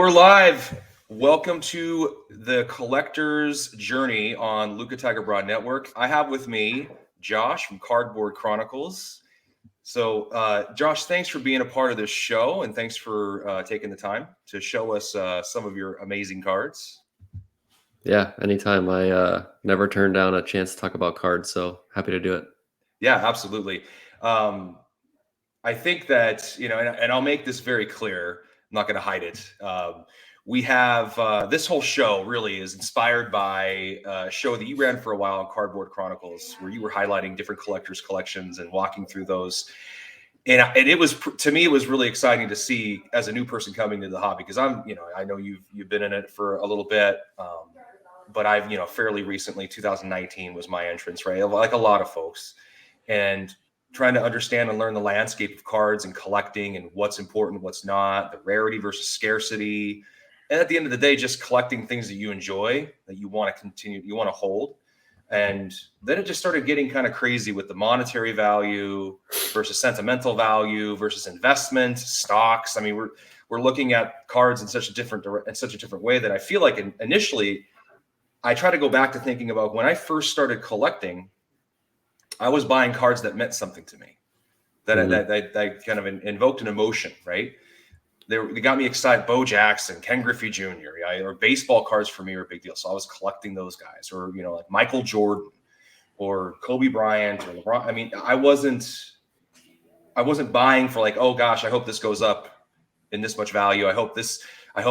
we're live. Welcome to the collector's journey on Luca Tiger Broad Network. I have with me Josh from Cardboard Chronicles. So, Josh, thanks for being a part of this show, and thanks for taking the time to show us some of your amazing cards. Yeah, anytime. I never turn down a chance to talk about cards, so happy to do it. Yeah, absolutely. I think that, and I'll make this very clear. I'm not going to hide it. We have this whole show really is inspired by a show that you ran for a while on Cardboard Chronicles, where you were highlighting different collectors' collections and walking through those. And it was, to me, it was really exciting to see as a new person coming into the hobby, because I know you've been in it for a little bit, but I've, fairly recently, 2019 was my entrance, right? Like a lot of folks, and trying to understand and learn the landscape of cards and collecting and what's important, what's not, the rarity versus scarcity. And at the end of the day, just collecting things that you enjoy, that you want to continue, you want to hold. And then it just started getting kind of crazy with the monetary value versus sentimental value versus investment, stocks. I mean, we're looking at cards in such a different way that I feel like initially I try to go back to thinking about when I first started collecting. I was buying cards that meant something to me, that kind of invoked an emotion, right? They got me excited. Bo Jackson, Ken Griffey Jr., or baseball cards for me were a big deal. So I was collecting those guys, or like Michael Jordan, or Kobe Bryant, or LeBron. I mean, I wasn't buying for like, oh gosh, I hope this goes up in this much value. I hope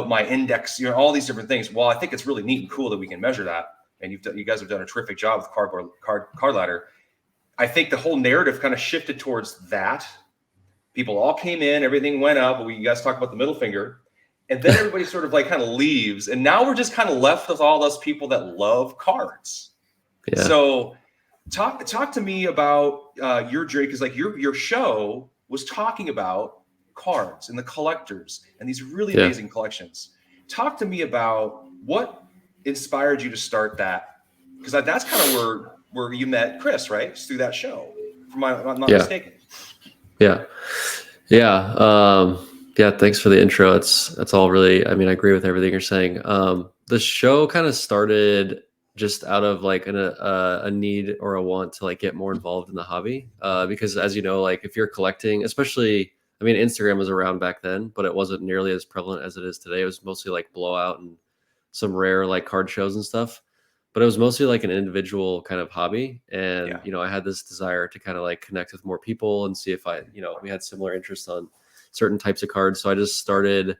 my index, all these different things. Well, I think it's really neat and cool that we can measure that, and you guys have done a terrific job with card ladder. I think the whole narrative kind of shifted towards that. People all came in, everything went up. You guys talk about the middle finger, and then everybody sort of like kind of leaves, and now we're just kind of left with all those people that love cards. Yeah. So talk to me about your journey, because like your show was talking about cards and the collectors and these really amazing collections. Talk to me about what inspired you to start that, because that's kind of where you met Chris, right? It's through that show, if I'm not mistaken. Yeah. Thanks for the intro. That's all really, I mean, I agree with everything you're saying. The show kind of started just out of like a need or a want to like get more involved in the hobby. Because as you know, like if you're collecting, especially, I mean, Instagram was around back then, but it wasn't nearly as prevalent as it is today. It was mostly like Blowout and some rare like card shows and stuff. But it was mostly like an individual kind of hobby. And, I had this desire to kind of like connect with more people and see if we had similar interests on certain types of cards. So I just started,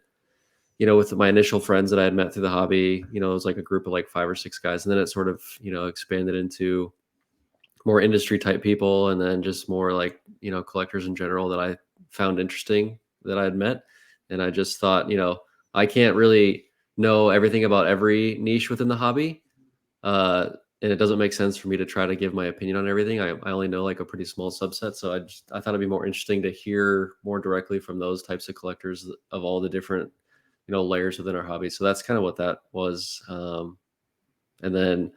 with my initial friends that I had met through the hobby. It was like a group of like 5 or 6 guys. And then it sort of, expanded into more industry type people, and then just more like, collectors in general that I found interesting that I had met. And I just thought, I can't really know everything about every niche within the hobby. And it doesn't make sense for me to try to give my opinion on everything. I only know like a pretty small subset. So I thought it'd be more interesting to hear more directly from those types of collectors of all the different, layers within our hobby. So that's kind of what that was. And then,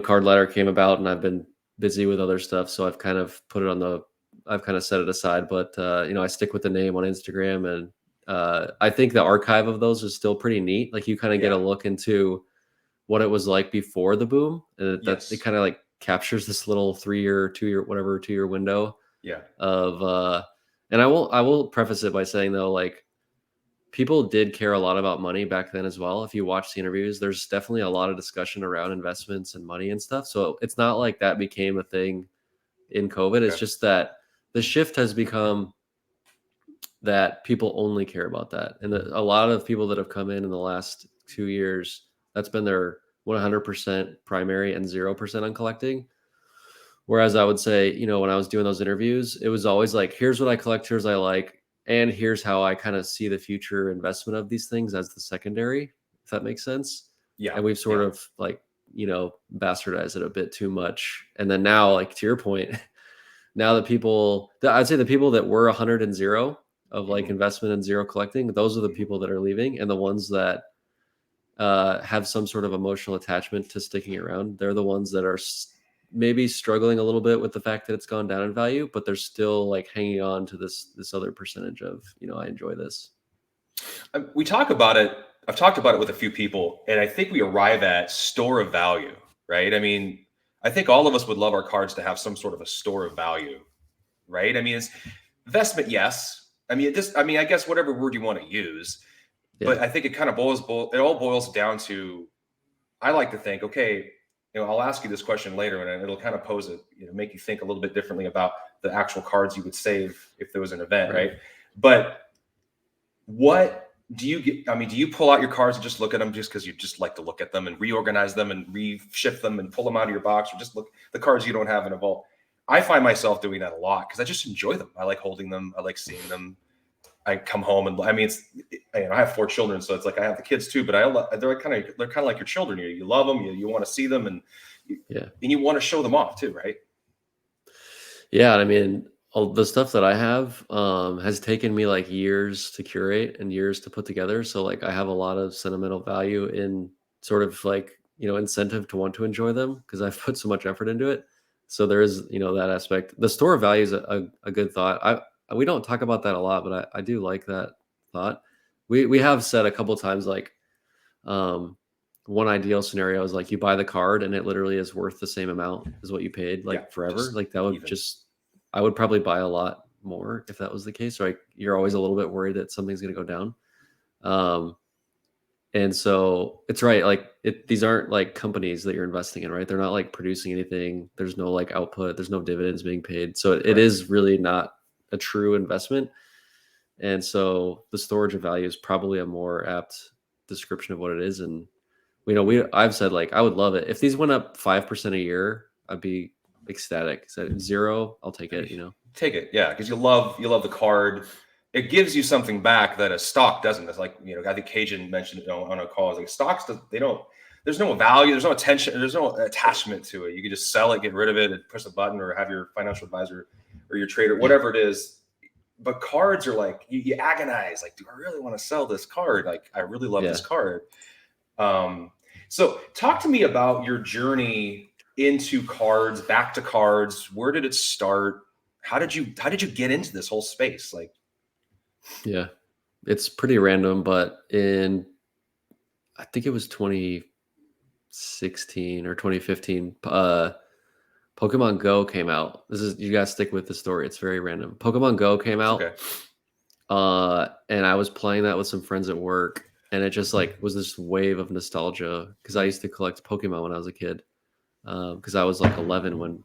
Card Ladder came about, and I've been busy with other stuff. So I've kind of I've kind of set it aside, but I stick with the name on Instagram, and I think the archive of those is still pretty neat. Like you kind of get a look into what it was like before the boom, and it kind of like captures this little 3-year, 2-year window. Yeah. And I will preface it by saying though, like people did care a lot about money back then as well. If you watch the interviews, there's definitely a lot of discussion around investments and money and stuff. So it's not like that became a thing in COVID. Okay. It's just that the shift has become that people only care about that. And a lot of people that have come in the last 2 years, that's been their 100% primary and 0% on collecting. Whereas I would say, when I was doing those interviews, it was always like, here's what I collect, here's what I like, and here's how I kind of see the future investment of these things as the secondary, if that makes sense. Yeah. And we've sort of like, bastardized it a bit too much. And then now, like to your point, now that I'd say the people that were 100 and 0 of like investment and 0 collecting, those are the people that are leaving. And the ones that have some sort of emotional attachment to sticking around, they're the ones that are maybe struggling a little bit with the fact that it's gone down in value, but they're still like hanging on to this other percentage of, I enjoy this. We talk about it. I've talked about it with a few people, and I think we arrive at store of value, right? I mean, I think all of us would love our cards to have some sort of a store of value, right? I mean, it's investment, yes. I mean, I guess whatever word you want to use, Yeah. but I think it kind of it all boils down to, I like to think, okay, I'll ask you this question later, and it'll kind of pose it, make you think a little bit differently about the actual cards you would save if there was an event, right? But what do you get? I mean, do you pull out your cards and just look at them just because you just like to look at them and reorganize them and reshift them and pull them out of your box, or just look the cards you don't have in a vault? I find myself doing that a lot because I just enjoy them. I like holding them. I like seeing them. I come home and I mean, I have 4 children, so it's like I have the kids too. But they're kind of like your children. You love them. You want to see them, and you want to show them off too, right? Yeah, I mean, all the stuff that I have has taken me like years to curate and years to put together. So like I have a lot of sentimental value in sort of like, incentive to want to enjoy them because I've put so much effort into it. So there is, that aspect. The store of value is a good thought. We don't talk about that a lot, but I do like that thought. We have said a couple times like one ideal scenario is like you buy the card and it literally is worth the same amount as what you paid like forever. Like that would even. I would probably buy a lot more if that was the case. Right? You're always a little bit worried that something's going to go down. And so it's right. Like these aren't like companies that you're investing in, right? They're not like producing anything. There's no like output. There's no dividends being paid. So it is really not a true investment. And so the storage of value is probably a more apt description of what it is. And I've said like I would love it if these went up 5% a year. I'd be ecstatic. So 0, I'll take it. Take it, yeah, because you love the card. It gives you something back that a stock doesn't. It's like I think Cajun mentioned it on a call. It's like stocks, they don't. There's no value. There's no attention. There's no attachment to it. You can just sell it, get rid of it, and push a button, or have your financial advisor or your trader, whatever it is. But cards are like you agonize. Like, do I really want to sell this card? Like, I really love this card. So talk to me about your journey into cards, back to cards. Where did it start? How did you get into this whole space? Like, yeah, it's pretty random, but I think it was 2016 or 2015, Pokemon Go came out. You guys stick with the story. It's very random. Pokemon Go came out. Okay. And I was playing that with some friends at work, and it just like was this wave of nostalgia because I used to collect Pokemon when I was a kid. Because I was like 10 or 11 when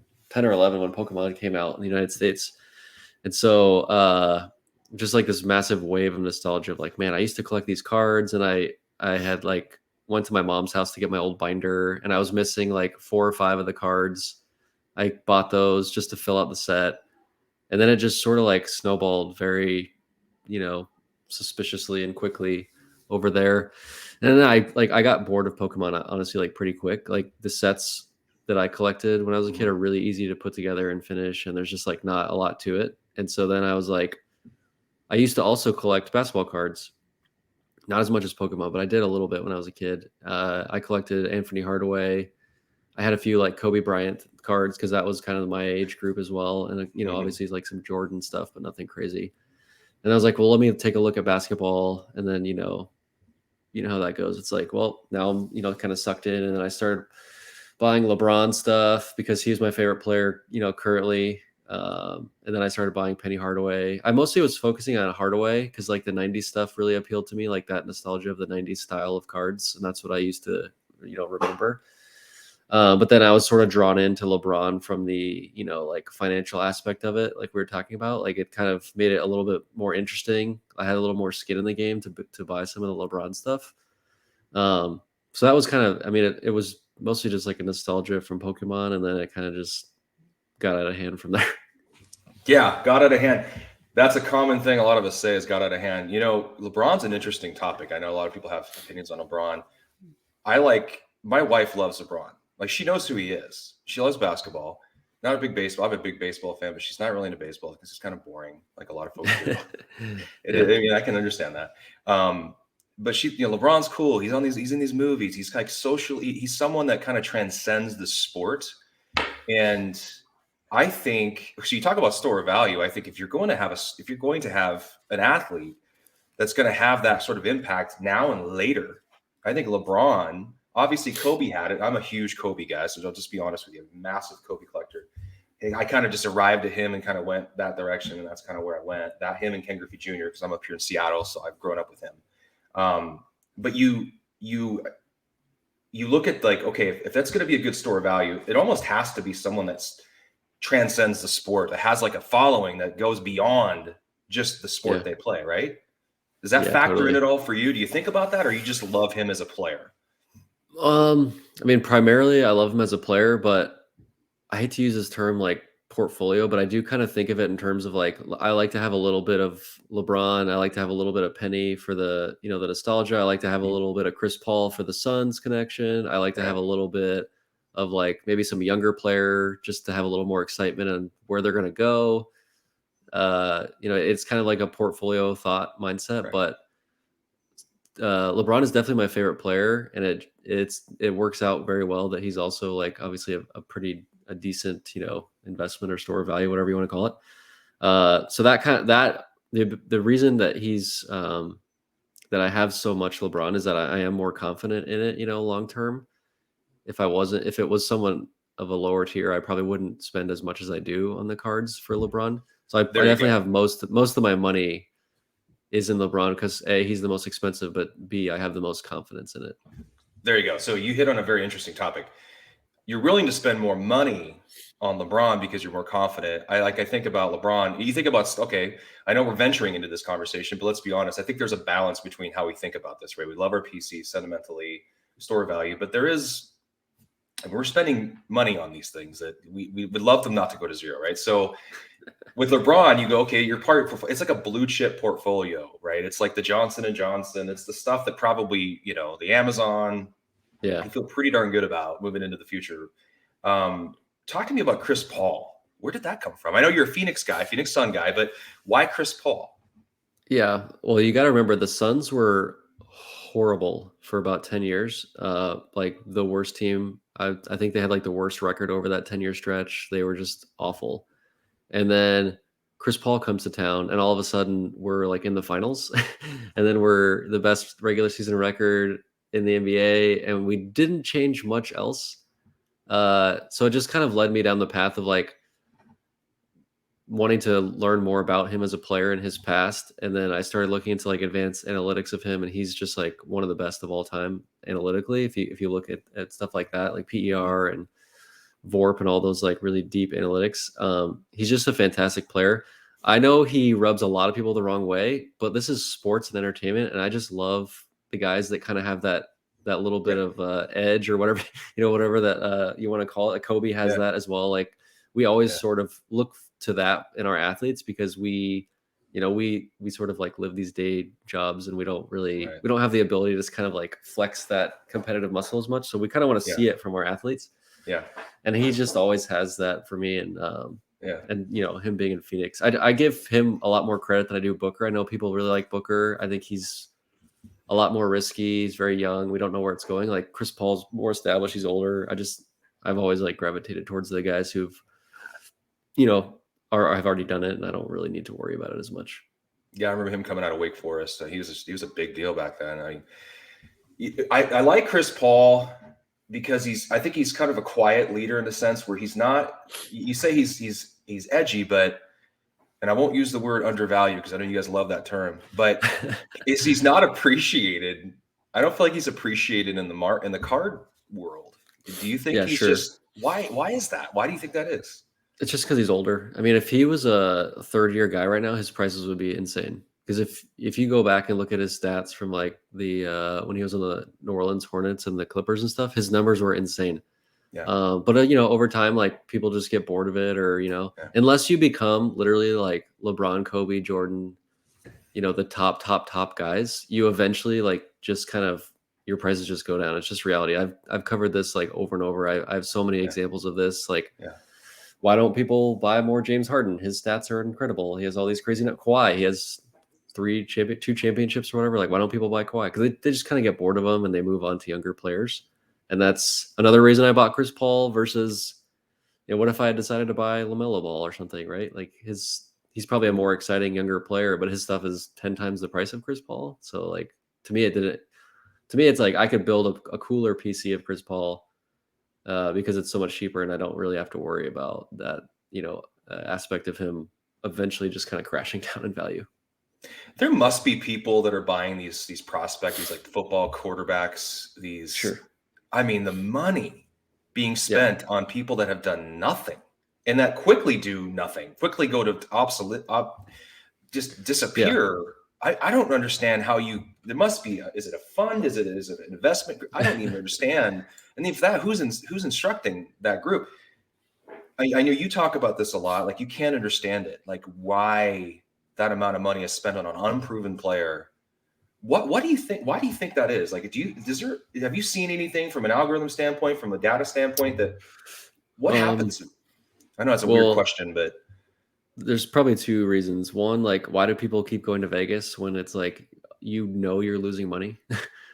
Pokemon came out in the United States. And so just like this massive wave of nostalgia of like, man, I used to collect these cards, and I had like went to my mom's house to get my old binder, and I was missing like 4 or 5 of the cards. I bought those just to fill out the set. And then it just sort of like snowballed very, suspiciously and quickly over there. And then I got bored of Pokemon, honestly, like pretty quick. Like the sets that I collected when I was a kid are really easy to put together and finish, and there's just like not a lot to it. And so then I was like, I used to also collect basketball cards, not as much as Pokemon, but I did a little bit when I was a kid. I collected Anthony Hardaway. I had a few like Kobe Bryant cards because that was kind of my age group as well, and obviously like some Jordan stuff, but nothing crazy. And I was like, well, let me take a look at basketball, and then you know how that goes. It's like, well, now I'm kind of sucked in, and then I started buying LeBron stuff because he's my favorite player, currently. And then I started buying Penny Hardaway. I mostly was focusing on Hardaway because like the 90s stuff really appealed to me, like that nostalgia of the 90s style of cards. And that's what I used to, remember. But then I was sort of drawn into LeBron from the, like financial aspect of it. Like we were talking about, like it kind of made it a little bit more interesting. I had a little more skin in the game to buy some of the LeBron stuff. So that was kind of, I mean, it was mostly just like a nostalgia from Pokemon, and then it kind of just got out of hand from there. Yeah, got out of hand. That's a common thing a lot of us say is got out of hand. LeBron's an interesting topic. I know a lot of people have opinions on LeBron. My wife loves LeBron. Like she knows who he is. She loves basketball. Not a big baseball. I'm a big baseball fan, but she's not really into baseball because it's kind of boring, like a lot of folks do. I mean, I can understand that. But LeBron's cool. He's in these movies. He's like socially. He's someone that kind of transcends the sport. And I think so. You talk about store of value. I think if you're going to have an athlete, that's going to have that sort of impact now and later. I think LeBron, obviously Kobe had it. I'm a huge Kobe guy, so I'll just be honest with you, massive Kobe collector. I kind of just arrived at him and kind of went that direction, and that's kind of where I went. That him and Ken Griffey Jr. because I'm up here in Seattle, so I've grown up with him. But you look at like, okay, if that's going to be a good store of value, it almost has to be someone that's transcends the sport, that has like a following that goes beyond just the sport they play, right? Does that factor in totally. at all for you? Do you think about that, or you just love him as a player? I mean, primarily I love him as a player, but I hate to use this term like portfolio, but I do kind of think of it in terms of like I like to have a little bit of LeBron, I like to have a little bit of Penny for the, you know, the nostalgia. I like to have a little bit of Chris Paul for the Suns connection. I like to have Right. a little bit of like maybe some younger player just to have a little more excitement on where they're going to go. You know, it's kind of like a portfolio thought mindset, Right. but LeBron is definitely my favorite player, and it works out very well that he's also like obviously a pretty a decent, you know, investment or store of value, whatever you want to call it. So that kind of that the reason that he's that I have so much LeBron is that I am more confident in it, you know, long term. If it was someone of a lower tier, I probably wouldn't spend as much as I do on the cards for LeBron. So I There you definitely go. have most of my money is in LeBron because A, he's the most expensive, but B, I have the most confidence in it. There you go. So you hit on a very interesting topic. You're willing to spend more money on LeBron because you're more confident. I think about LeBron. You think about, okay, I know we're venturing into this conversation, but let's be honest. I think there's a balance between how we think about this, right? We love our PC sentimentally, store value, but there is, we're spending money on these things that we would love them not to go to zero, right? So with LeBron, you go, okay, you're it's like a blue chip portfolio, right? It's like the Johnson and Johnson. It's the stuff that probably, you know, the Amazon, Yeah. I feel pretty darn good about moving into the future. Talk to me about Chris Paul. Where did that come from? I know you're a Phoenix guy, Phoenix Sun guy, but why Chris Paul? Yeah. Well, you got to remember the Suns were horrible for about 10 years. Like the worst team. I think they had like the worst record over that 10-year stretch. They were just awful. And then Chris Paul comes to town, and all of a sudden we're like in the finals. And then we're the best regular season record in the NBA, and we didn't change much else. So it just kind of led me down the path of like wanting to learn more about him as a player in his past. And then I started looking into like advanced analytics of him, and he's just like one of the best of all time analytically. If you look at stuff like that, like PER and VORP and all those like really deep analytics, he's just a fantastic player. I know he rubs a lot of people the wrong way, but this is sports and entertainment, and I just love the guys that kind of have that little bit Yeah, of edge or whatever you know, whatever that you want to call it. Like Kobe has yeah, that as well. Like we always yeah, sort of look to that in our athletes because you know we sort of like live these day jobs, and right, we don't have the ability to just kind of like flex that competitive muscle as much. So we kind of want to yeah, see it from our athletes, yeah, and he just always has that for me. yeah, And you know, him being in Phoenix, I give him a lot more credit than I do Booker. I know people really like Booker. I think he's a lot more risky. He's very young. We don't know where it's going. Like Chris Paul's more established. He's older. I've always like gravitated towards the guys who've, you know, have already done it, and I don't really need to worry about it as much. yeah. I remember him coming out of Wake Forest. He was a big deal back then. I like Chris Paul because I think he's kind of a quiet leader in the sense where he's not. You say he's edgy, but and I won't use the word undervalued because I know you guys love that term, but is he's not appreciated. I don't feel like he's appreciated in the card world. Do you think Yeah, he's sure. just why is that? Why do you think that is? It's just because he's older. I mean, if he was a third year guy right now, his prices would be insane. Because if you go back and look at his stats from like the when he was on the New Orleans Hornets and the Clippers and stuff, his numbers were insane. Yeah, But you know, over time, like people just get bored of it, or you know, yeah, unless you become literally like LeBron, Kobe, Jordan, you know, the top guys, you eventually like just kind of your prices just go down. It's just reality. I've covered this like over and over. I have so many yeah, examples of this. Like, yeah, why don't people buy more James Harden? His stats are incredible. He has all these crazy. Kawhi, he has two championships or whatever. Like, why don't people buy Kawhi? Because they just kind of get bored of him and they move on to younger players. And that's another reason I bought Chris Paul versus, you know, what if I had decided to buy LaMelo Ball or something, right? Like he's probably a more exciting younger player, but his stuff is 10 times the price of Chris Paul. So like to me, it didn't. To me, it's like I could build a cooler PC of Chris Paul because it's so much cheaper, and I don't really have to worry about that, aspect of him eventually just kind of crashing down in value. There must be people that are buying these prospects, these like football quarterbacks, these Sure. I mean, the money being Yeah. spent on people that have done nothing and that quickly do nothing, quickly go to obsolete, just Yeah. disappear. I don't understand how there must be, is it a fund? Is it an investment? I don't even understand. And if that, who's instructing that group? I know you talk about this a lot. Like you can't understand it. Like why that amount of money is spent on an unproven player. What do you think? Why do you think that is? Like, have you seen anything from an algorithm standpoint, from a data standpoint, that what happens? I know it's a weird Well, question, but there's probably two reasons. One, like, why do people keep going to Vegas when it's like you're losing money?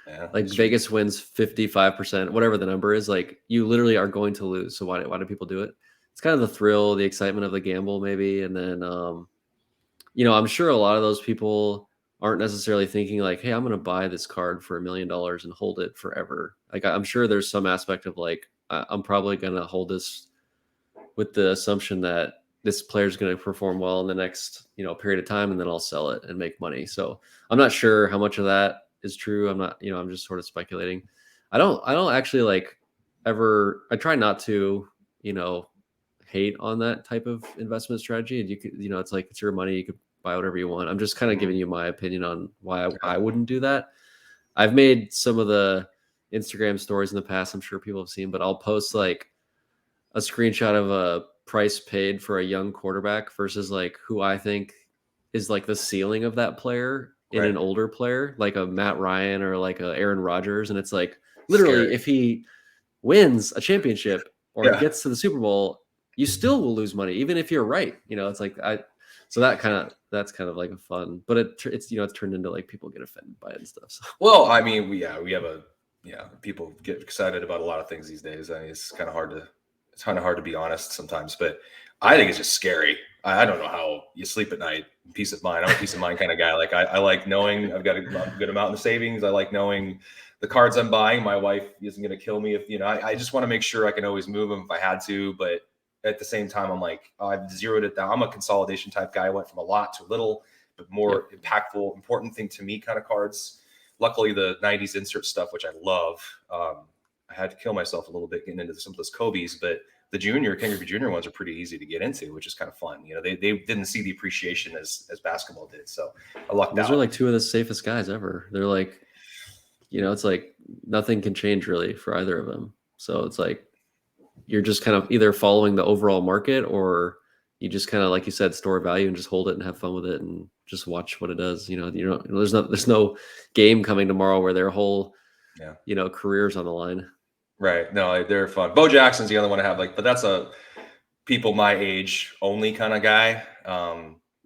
yeah, Like it's true. Vegas wins 55%, whatever the number is, like you literally are going to lose. So why do people do it? It's kind of the thrill, the excitement of the gamble, maybe. And then I'm sure a lot of those people aren't necessarily thinking like, hey, I'm gonna buy this card for $1 million and hold it forever. Like I'm sure there's some aspect of like, I'm probably gonna hold this with the assumption that this player is going to perform well in the next period of time, and then I'll sell it and make money. So I'm not sure how much of that is true. I'm not, I'm just sort of speculating. I don't actually like ever. I try not to, you know, hate on that type of investment strategy. And you could, it's like it's your money. You could buy whatever you want. I'm just kind of Mhm. giving you my opinion on why Yeah. I wouldn't do that. I've made some of the Instagram stories in the past. I'm sure people have seen, but I'll post like a screenshot of a price paid for a young quarterback versus like who I think is like the ceiling of that player in Right. an older player, like a Matt Ryan or like a Aaron Rodgers. And it's like literally Scary. if he wins a championship or Yeah. gets to the Super Bowl, you still will lose money, even if you're right. It's like so that's kind of like a fun, but it's it's turned into like people get offended by it and stuff. So Well, I mean, we have people get excited about a lot of things these days. I mean, it's kind of hard to be honest sometimes, but I think it's just scary. I don't know how you sleep at night. Peace of mind. I'm a peace of mind kind of guy. Like I like knowing I've got a good amount in the savings. I like knowing the cards I'm buying. My wife isn't going to kill me if I just want to make sure I can always move them if I had to, but at the same time, I'm like, I've zeroed it down. I'm a consolidation type guy. I went from a lot to a little, but yep. more impactful, important thing to me kind of cards. Luckily, the 90s insert stuff, which I love, I had to kill myself a little bit getting into some of those Kobe's, but the King Griffey Jr. ones are pretty easy to get into, which is kind of fun. They didn't see the appreciation as basketball did. So I lucked Those are out. like two of the safest guys ever. They're like, it's like nothing can change really for either of them. So it's like you're just kind of either following the overall market or you just kind of, like you said, store value and just hold it and have fun with it and just watch what it does. There's no game coming tomorrow where their whole, Yeah. careers on the line. Right. No, they're fun. Bo Jackson's the other one I have, but that's a people my age only kind of guy.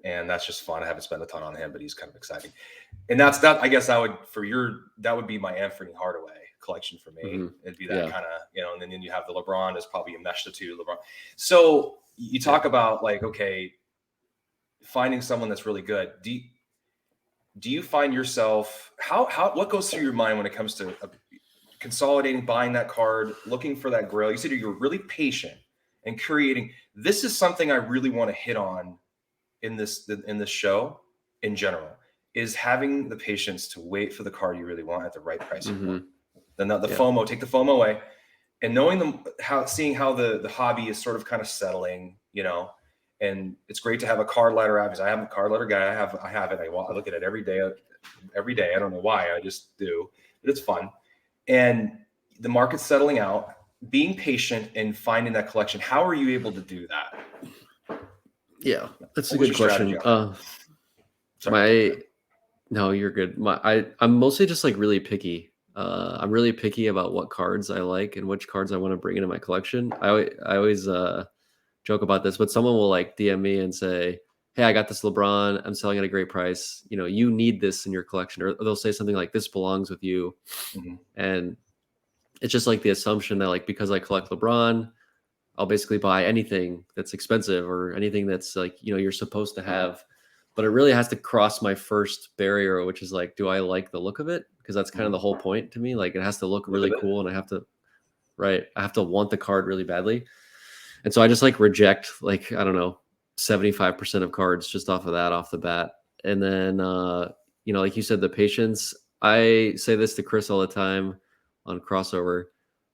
And that's just fun. I haven't spent a ton on him, but he's kind of exciting. And that's that. I guess that would be my Anthony Hardaway collection for me. Mm-hmm. It'd be that Yeah. kind of, and then you have the LeBron is probably a mesh the two LeBron. So you talk about like, okay, finding someone that's really good. Do you find yourself what goes through your mind when it comes to consolidating, buying that card, looking for that grail? You said you're really patient and creating. This is something I really want to hit on in this show in general, is having the patience to wait for the card you really want at the right price Mm-hmm. you want. Then the FOMO, take the FOMO away, and knowing seeing how the hobby is sort of kind of settling, and it's great to have a card ladder app because I am a card ladder guy. I have it. I look at it every day. I don't know why. I just do, but it's fun. And the market's settling out, being patient and finding that collection. How are you able to do that? Yeah, that's What a was good your strategy question. on that? Sorry. No, you're good. I'm mostly just like really picky. I'm really picky about what cards I like and which cards I want to bring into my collection. I always joke about this, but someone will like DM me and say, "Hey, I got this LeBron. I'm selling at a great price. You need this in your collection." Or they'll say something like, "This belongs with you," Mm-hmm. and it's just like the assumption that like because I collect LeBron, I'll basically buy anything that's expensive or anything that's like, you're supposed to have, but it really has to cross my first barrier, which is like, do I like the look of it? Because that's kind of the whole point to me. Like it has to look Look at really that. cool, and I have to want the card really badly. And so I just like reject like, I don't know, 75% of cards just off the bat. And then like you said, the patience. I say this to Chris all the time on crossover.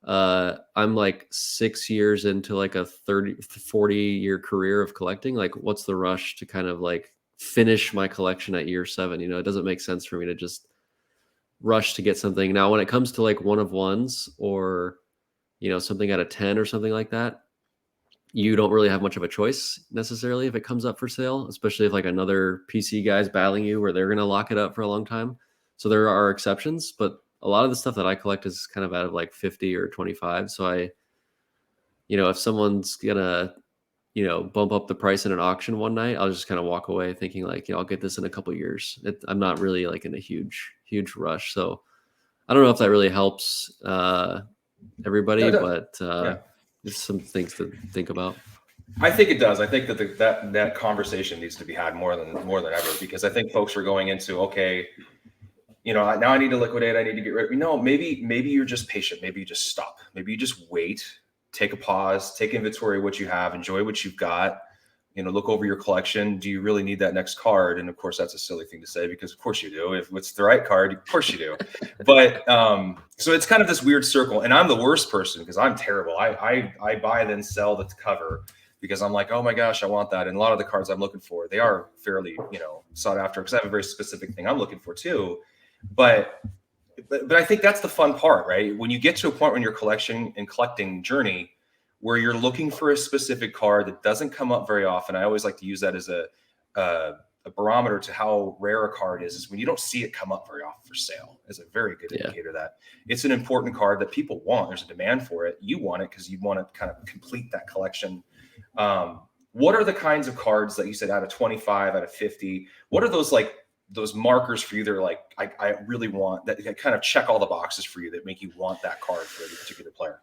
I'm like 6 years into like a 40 year career of collecting. Like, what's the rush to kind of like finish my collection at year 7? It doesn't make sense for me to just rush to get something. Now, when it comes to like one of ones or, something out of 10 or something like that, you don't really have much of a choice necessarily if it comes up for sale, especially if like another PC guy's battling you where they're going to lock it up for a long time. So there are exceptions, but a lot of the stuff that I collect is kind of out of like 50 or 25. So if someone's going to, bump up the price in an auction one night, I'll just kind of walk away thinking like, I'll get this in a couple of years. I'm not really like in a huge rush. So I don't know if that really helps everybody, but Yeah. just some things to think about. I think it does. I think that that conversation needs to be had more than ever, because I think folks are going into, okay, now I need to liquidate. I need to get rid. No, maybe you're just patient. Maybe you just stop. Maybe you just wait, take a pause, take inventory of what you have, enjoy what you've got. Look over your collection. Do you really need that next card? And of course, that's a silly thing to say, because of course you do. If it's the right card, of course you do. But so it's kind of this weird circle. And I'm the worst person because I'm terrible. I buy then sell the cover because I'm like, oh my gosh, I want that. And a lot of the cards I'm looking for, they are fairly sought after, because I have a very specific thing I'm looking for too. But I think that's the fun part, right? When you get to a point in your collection and collecting journey where you're looking for a specific card that doesn't come up very often. I always like to use that as a barometer to how rare a card is when you don't see it come up very often for sale. Is a very good indicator that it's an important card that people want. There's a demand for it. You want it because you want to kind of complete that collection. What are the kinds of cards that you said out of 25, out of 50? What are those markers for you that are like, I really want that, kind of check all the boxes for you that make you want that card for a particular player?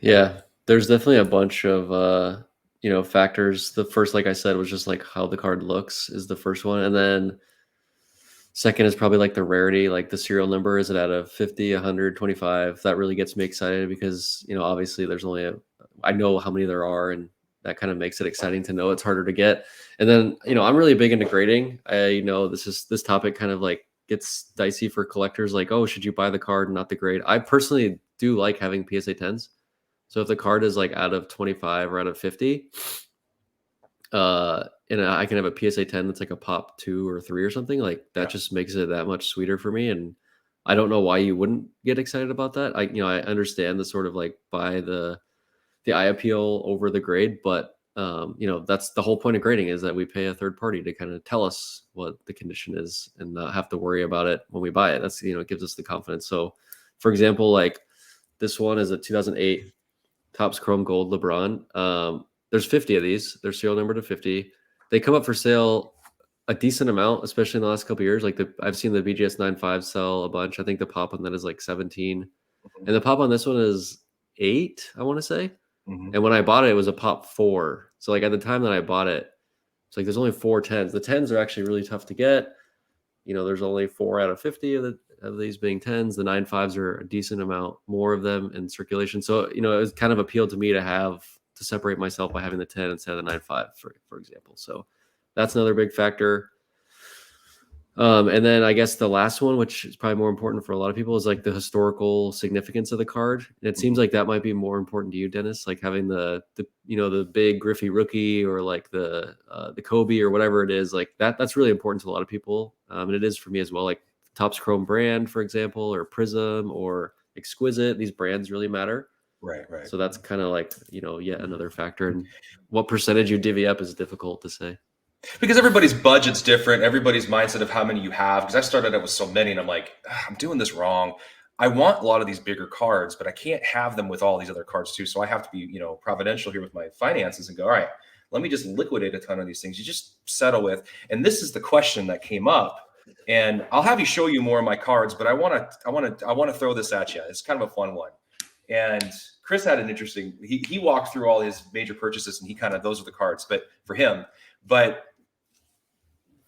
Yeah, there's definitely a bunch of factors. The first, like I said, was just like how the card looks is the first one, and then second is probably like the rarity, like the serial number. Is it out of 50, 100, 25? That really gets me excited because obviously there's only I know how many there are, and that kind of makes it exciting to know it's harder to get. And then I'm really big into grading. I know this topic kind of like gets dicey for collectors. Like, oh, should you buy the card and not the grade? I personally do like having PSA 10s. So if the card is like out of 25 or out of 50, and I can have a PSA 10 that's like a pop 2 or 3 or something, like that just makes it that much sweeter for me. And I don't know why you wouldn't get excited about that. I understand the sort of like buy the eye appeal over the grade, but that's the whole point of grading, is that we pay a third party to kind of tell us what the condition is and not have to worry about it when we buy it. That's, it gives us the confidence. So for example, like this one is a 2008 Topps Chrome Gold LeBron. There's 50 of these. They're serial numbered to 50. They come up for sale a decent amount, especially in the last couple of years. Like I've seen the BGS 95 sell a bunch. I think the pop on that is like 17. And the pop on this one is 8, I want to say. And when I bought it, it was a pop 4. So like at the time that I bought it, it's like there's only 4 10s. The 10s are actually really tough to get. There's only 4 out of 50 of these being 10s. The 95s are a decent amount more of them in circulation. So, it was kind of appealed to me to separate myself by having the 10 instead of the 95, for example. So that's another big factor. And then I guess the last one, which is probably more important for a lot of people, is like the historical significance of the card. And it seems like that might be more important to you, Dennis, like having the big Griffey rookie, or like the Kobe or whatever it is, like that's really important to a lot of people. And it is for me as well. Like Topps Chrome brand, for example, or Prism or Exquisite, these brands really matter. Right. So that's kind of like, yet another factor. And what percentage you divvy up is difficult to say. Because everybody's budget's different, everybody's mindset of how many you have. Because I started out with so many, and I'm like, I'm doing this wrong. I want a lot of these bigger cards, but I can't have them with all these other cards too. So I have to be, providential here with my finances and go, all right, let me just liquidate a ton of these things. You just settle with. And this is the question that came up. And I'll have you show you more of my cards, but I want to throw this at you. It's kind of a fun one. And Chris had an interesting. He walked through all his major purchases, and he kind of those are the cards, but for him, but.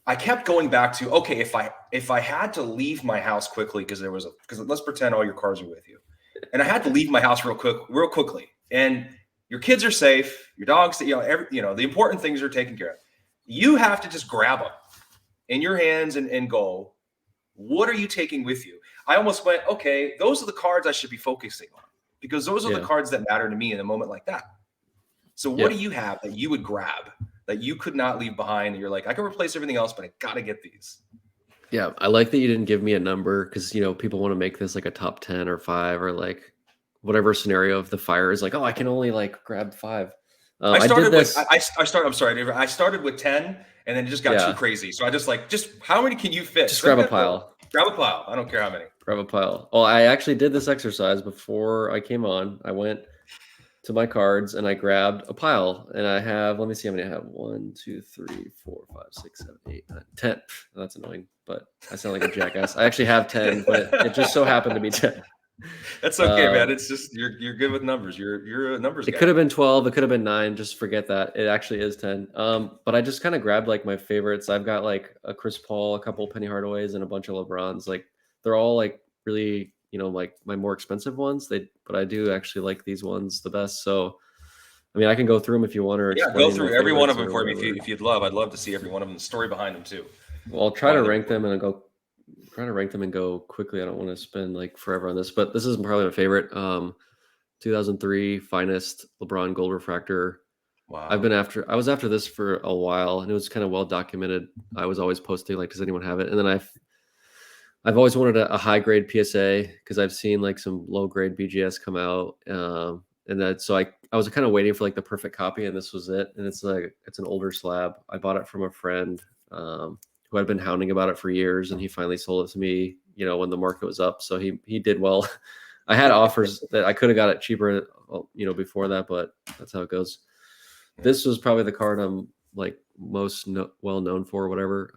I kept going back to okay, if I had to leave my house quickly because let's pretend all your cars are with you, and I had to leave my house real quickly, and your kids are safe, your dogs, the important things are taken care of. You have to just grab them in your hands and go. What are you taking with you? I almost went, okay, those are the cards I should be focusing on because those are the cards that matter to me in a moment like that. So what do you have that you would grab that you could not leave behind? And you're like, I can replace everything else, but I got to get these. Yeah. I like that you didn't give me a number because, people want to make this like a top 10 or 5 or like whatever scenario of the fire is like, oh, I can only like grab 5. I started with 10 and then it just got too crazy. So I just how many can you fit? Just grab a pile. Grab a pile. I don't care how many. Grab a pile. Well, I actually did this exercise before I came on. I went to my cards and I grabbed a pile and I have, let me see how many I have. 1, 2, 3, 4, 5, 6, 7, 8, 9, 10. That's annoying, but I sound like a jackass. I actually have 10, but it just so happened to be 10. That's okay, man. It's just you're good with numbers. You're a numbers guy. It could have been 12. It could have been 9. Just forget that. It actually is 10. But I just kind of grabbed like my favorites. I've got like a Chris Paul, a couple Penny Hardaways, and a bunch of LeBrons. Like they're all like really, like my more expensive ones. But I do actually like these ones the best. So, I mean, I can go through them if you want, or go through every one of them for me if you'd love. I'd love to see every one of them, the story behind them too. Well, I'll try to rank them and go quickly. I don't want to spend like forever on this, but this is probably my favorite. 2003 finest LeBron gold refractor. Wow. I was after this for a while and it was kind of well documented. I was always posting like, does anyone have it? And then I've always wanted a high grade PSA because I've seen like some low grade BGS come out. So I was kind of waiting for like the perfect copy and this was it. And it's an older slab. I bought it from a friend, who had been hounding about it for years, and he finally sold it to me, when the market was up. So he did well. I had offers that I could have got it cheaper, before that, but that's how it goes. This was probably the card I'm like most well known for, whatever.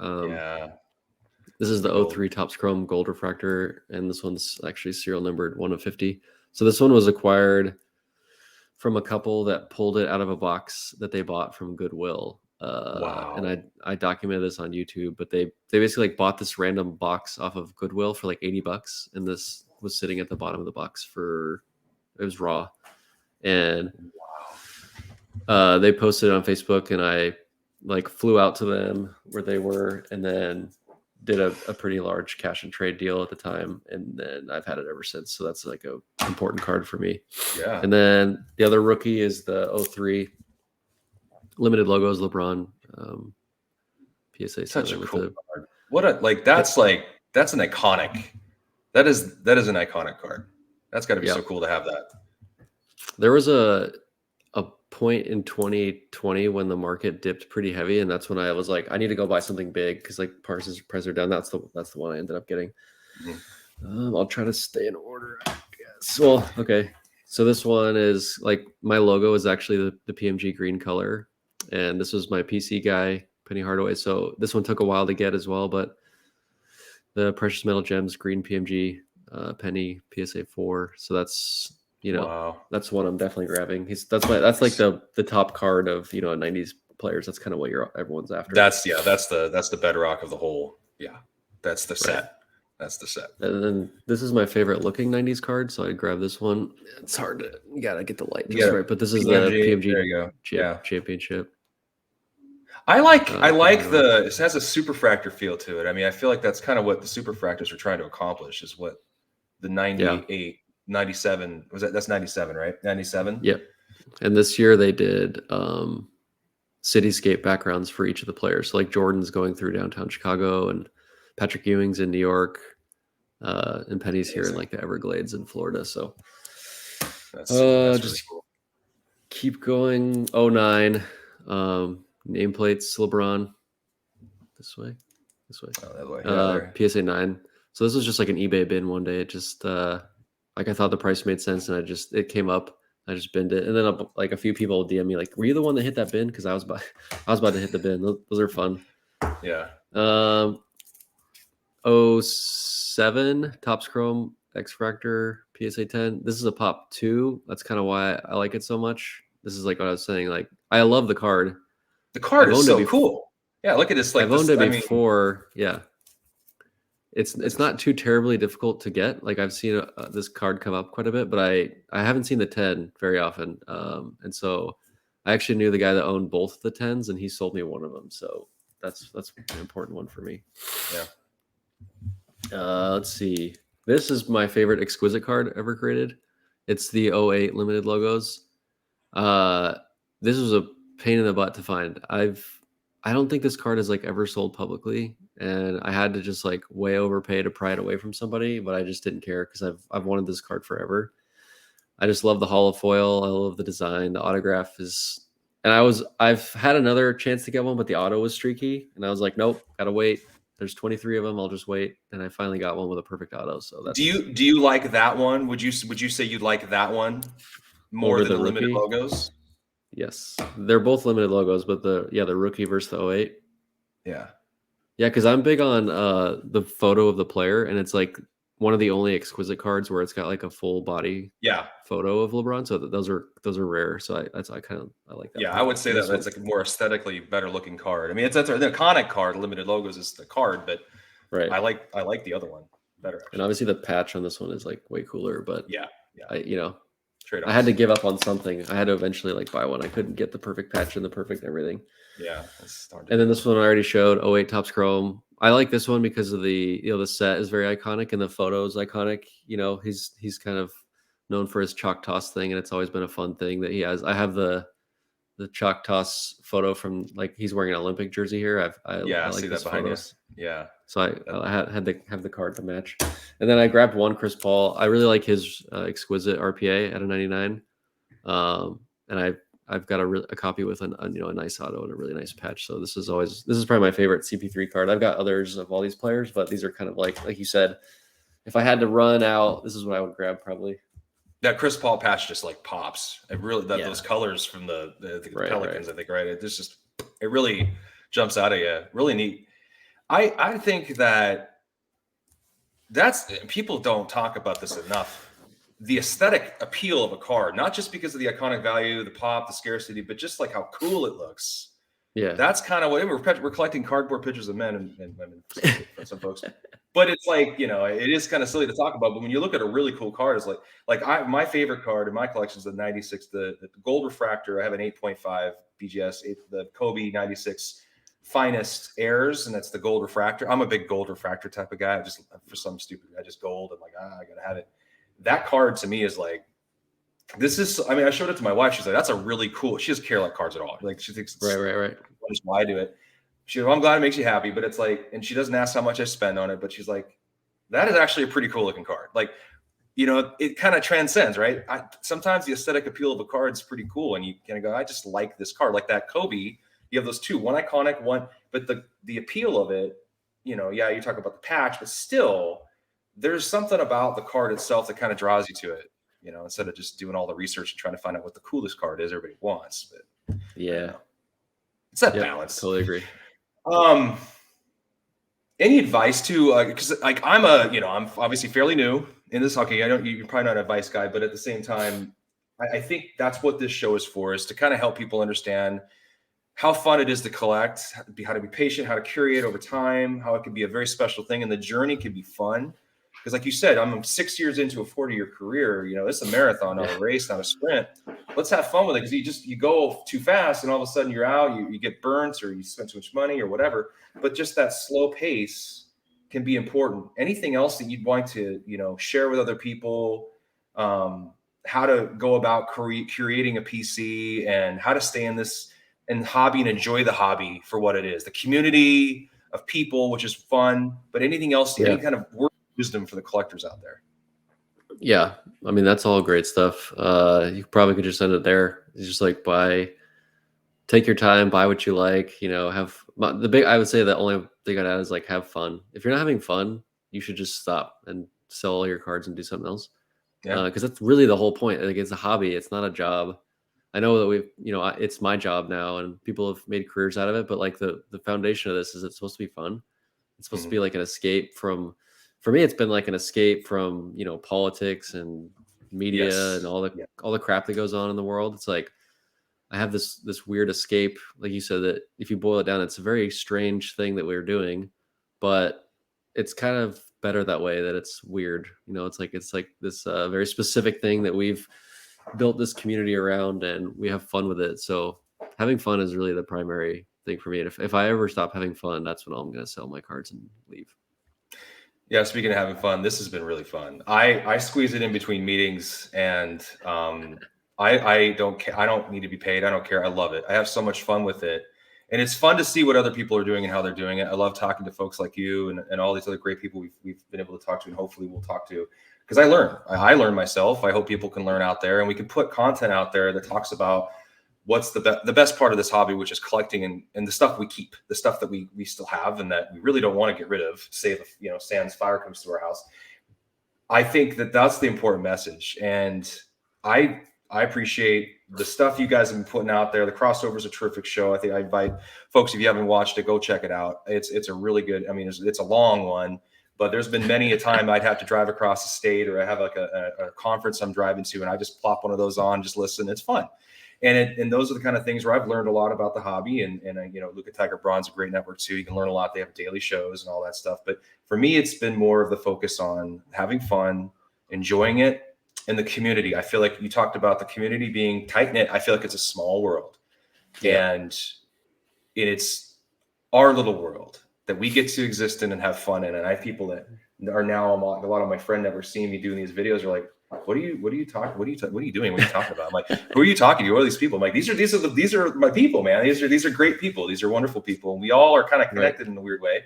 This is the 03 Topps Chrome Gold Refractor, and this one's actually serial numbered 1 of 50. So this one was acquired from a couple that pulled it out of a box that they bought from Goodwill. Wow. And I documented this on YouTube, but they basically like bought this random box off of Goodwill for like $80, and this was sitting at the bottom of the box it was raw, and they posted it on Facebook, and I like flew out to them where they were, and then did a pretty large cash and trade deal at the time, and then I've had it ever since. So that's like a important card for me. Yeah. And then the other rookie is the 03 limited logos LeBron PSA. Such a cool card. That's an iconic. That is an iconic card. That's got to be so cool to have that. There was a point in 2020 when the market dipped pretty heavy, and that's when I was like, I need to go buy something big because like prices are down. That's the one I ended up getting. Mm-hmm. I'll try to stay in order, I guess. Well, okay. So this one is like my logo is actually the PMG green color, and this was my PC guy, Penny Hardaway. So this one took a while to get as well, but the Precious Metal Gems green PMG Penny PSA 4. So that's that's one I'm definitely grabbing. That's like the top card of 90s players. That's kind of what everyone's after. That's the bedrock of the whole. Yeah, that's the set. Right. That's the set. And then this is my favorite looking 90s card, so I'd grab this one. It's hard to you gotta get the light just right, but this is the PMG there you go. Championship. I like it has a superfractor feel to it. I mean, I feel like that's kind of what the superfractors are trying to accomplish is what the 98, 97 that's 97, right? 97. Yep. And this year they did cityscape backgrounds for each of the players. So like Jordan's going through downtown Chicago, and Patrick Ewing's in New York, and Penny's here in like the Everglades in Florida. So that's just really cool. Keep going. 09 nameplates LeBron. This way. Oh, that way. PSA 9. So this was just like an eBay bin one day. It just like I thought the price made sense, and it came up. I just binned it, and then like a few people DM me like, "Were you the one that hit that bin?" Because I was about to hit the bin. Those are fun. Yeah. 07 Topps Chrome X Fractor PSA 10. This is a Pop 2. That's kind of why I like it so much. This is like what I was saying. Like, I love the card. The card I've is owned it so before. cool. Yeah, look at this. Like I've owned it I mean, before. Yeah, it's not too terribly difficult to get. Like, I've seen this card come up quite a bit, but I haven't seen the 10 very often. And so I actually knew the guy that owned both the 10s, and he sold me one of them. So that's an important one for me. Yeah. Let's see. This is my favorite exquisite card ever created. It's the '08 limited logos. This was a pain in the butt to find. I don't think this card is like ever sold publicly, and I had to just like way overpay to pry it away from somebody, but I just didn't care because I've wanted this card forever. I just love the hollow foil. I love the design. The autograph is, and I've had another chance to get one, but the auto was streaky, and I was like, nope, gotta wait. There's 23 of them. I'll just wait, and I finally got one with a perfect auto. So that's. Do you like that one? Would you say you'd like that one more than the limited logos? Yes, they're both limited logos, but the rookie versus the '08. Yeah. Yeah, because I'm big on the photo of the player, and it's like one of the only exquisite cards where it's got like a full body photo of LeBron. So those are rare. So I like that. Yeah, I would say that that's like a more aesthetically better looking card. I mean, that's an iconic card. Limited logos is the card, but right. I like the other one better. Actually. And obviously the patch on this one is like way cooler. But yeah. I had to give up on something. I had to eventually like buy one. I couldn't get the perfect patch and the perfect everything. Yeah. And then this one I already showed, '08 Topps Chrome. I like this one because of the set is very iconic and the photo is iconic. He's kind of known for his chalk toss thing, and it's always been a fun thing that he has. I have the chalk toss photo from, like, he's wearing an Olympic jersey here. I like see that behind us. Yeah. So I had to have the card to match. And then I grabbed one Chris Paul. I really like his exquisite RPA at a 99. And I've got a copy with a nice auto and a really nice patch. So this is probably my favorite CP3 card. I've got others of all these players, but these are kind of like you said, if I had to run out, this is what I would grab probably. That Chris Paul patch just like pops. It really those colors from the Pelicans, I think, right? It really jumps out at you. Really neat. I think that's people don't talk about this enough. The aesthetic appeal of a card, not just because of the iconic value, the pop, the scarcity, but just like how cool it looks. Yeah, that's kind of what we're collecting cardboard pictures of men and women for some folks. But it's like, it is kind of silly to talk about. But when you look at a really cool card, it's my favorite card in my collection is the 96, the gold refractor. I have an 8.5 BGS, the Kobe 96 finest airs, and that's the gold refractor. I'm a big gold refractor type of guy. I just gold. I'm like, I gotta have it. That card to me is like, I showed it to my wife. She's like, that's a really cool. She doesn't care like cards at all. Like, she thinks right. Just why do it? She's like, I'm glad it makes you happy, but it's like, and she doesn't ask how much I spend on it, but she's like, that is actually a pretty cool looking card. Like, it kind of transcends, right? Sometimes the aesthetic appeal of a card is pretty cool, and you kind of go, I just like this card. Like that Kobe, you have those two, one iconic, one, but the appeal of it, you talk about the patch, but still, there's something about the card itself that kind of draws you to it, instead of just doing all the research and trying to find out what the coolest card is everybody wants. But yeah, it's that balance. Totally agree. Any advice to, because like I'm obviously fairly new in this hockey. You're probably not an advice guy, but at the same time, I think that's what this show is for, is to kind of help people understand how fun it is to collect, how to be patient, how to curate over time, how it can be a very special thing, and the journey can be fun. Because like you said, I'm 6 years into a 40-year career. It's a marathon, not a race, not a sprint. Let's have fun with it, because you go too fast and all of a sudden you're out, you get burnt, or you spend too much money or whatever. But just that slow pace can be important. Anything else that you'd want to, share with other people, how to go about curating a PC, and how to stay in this hobby and enjoy the hobby for what it is, the community of people, which is fun, but anything else, any kind of word of wisdom for the collectors out there? Yeah. I mean, that's all great stuff. You probably could just end it there. It's just like, take your time, buy what you like, I would say the only thing I'd add is like, have fun. If you're not having fun, you should just stop and sell all your cards and do something else. Yeah. Because that's really the whole point. Like, it's a hobby. It's not a job. I know that it's my job now, and people have made careers out of it, but like the foundation of this is it's supposed to be fun. It's supposed to be like an escape from for me, it's been like an escape from, you know, politics and media and Yes. Yeah. all the crap that goes on in the world. It's like I have this weird escape, like you said, that if you boil it down, it's a very strange thing that we're doing, but it's kind of better that way, that it's weird. You know, it's like this very specific thing that we've built this community around, and we have fun with it. So having fun is really the primary thing for me. And if I ever stop having fun, that's when I'm going to sell my cards and leave. Yeah, speaking of having fun, this has been really fun. I squeeze it in between meetings, and I don't need to be paid. I don't care. I love it. I have so much fun with it, and it's fun to see what other people are doing and how they're doing it. I love talking to folks like you and all these other great people we've been able to talk to, and hopefully we'll talk to, because I learn myself. I hope people can learn out there, and we can put content out there that talks about what's the best part of this hobby, which is collecting and the stuff we keep, the stuff that we still have and that we really don't want to get rid of, say if, you know, Sans fire comes to our house. I think that that's the important message. And I appreciate the stuff you guys have been putting out there. The crossover is a terrific show. I think I invite folks, if you haven't watched it, go check it out. It's a really good, I mean, it's a long one, but there's been many a time I'd have to drive across the state, or I have like a conference I'm driving to, and I just plop one of those on, just listen. It's fun. And those are the kind of things where I've learned a lot about the hobby. And you know, Luca Tiger Braun's a great network too. You can learn a lot. They have daily shows and all that stuff. But for me, it's been more of the focus on having fun, enjoying it, and the community. I feel like you talked about the community being tight knit. I feel like it's a small world, and it's our little world that we get to exist in and have fun in. And I have people that are now, a lot of my friends that were seeing me doing these videos are like, what are you doing? What are you talking about? I'm like, who are you talking to? What are these people? I'm like, these are my people, man. These are great people. These are wonderful people. And we all are kind of connected in a weird way.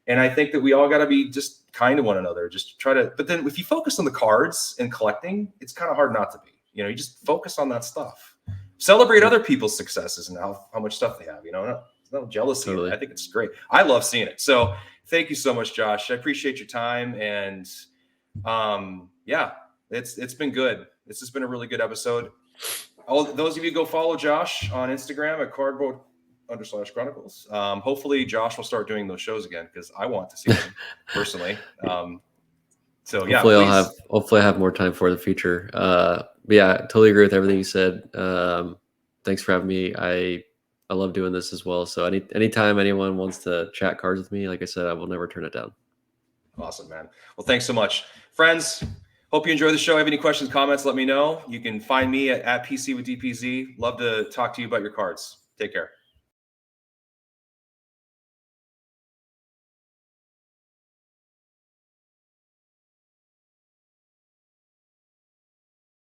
And I think that we all got to be just kind to one another, just try to, but then if you focus on the cards and collecting, it's kind of hard not to be, you know, you just focus on that stuff, celebrate other people's successes and how much stuff they have, you know, no jealousy. Totally. I think it's great. I love seeing it. So thank you so much, Josh. I appreciate your time. And yeah, it's been good. This has been a really good episode. All those of you go follow Josh on Instagram at cardboard_chronicles. Hopefully Josh will start doing those shows again, because I want to see them personally. So yeah, hopefully I have more time for the future. But yeah, totally agree with everything you said. Thanks for having me. I love doing this as well. So anytime anyone wants to chat cards with me, like I said, I will never turn it down. Awesome, man. Well, thanks so much, friends. Hope you enjoy the show. Have any questions, comments, let me know. You can find me at PC with DPZ. Love to talk to you about your cards. Take care.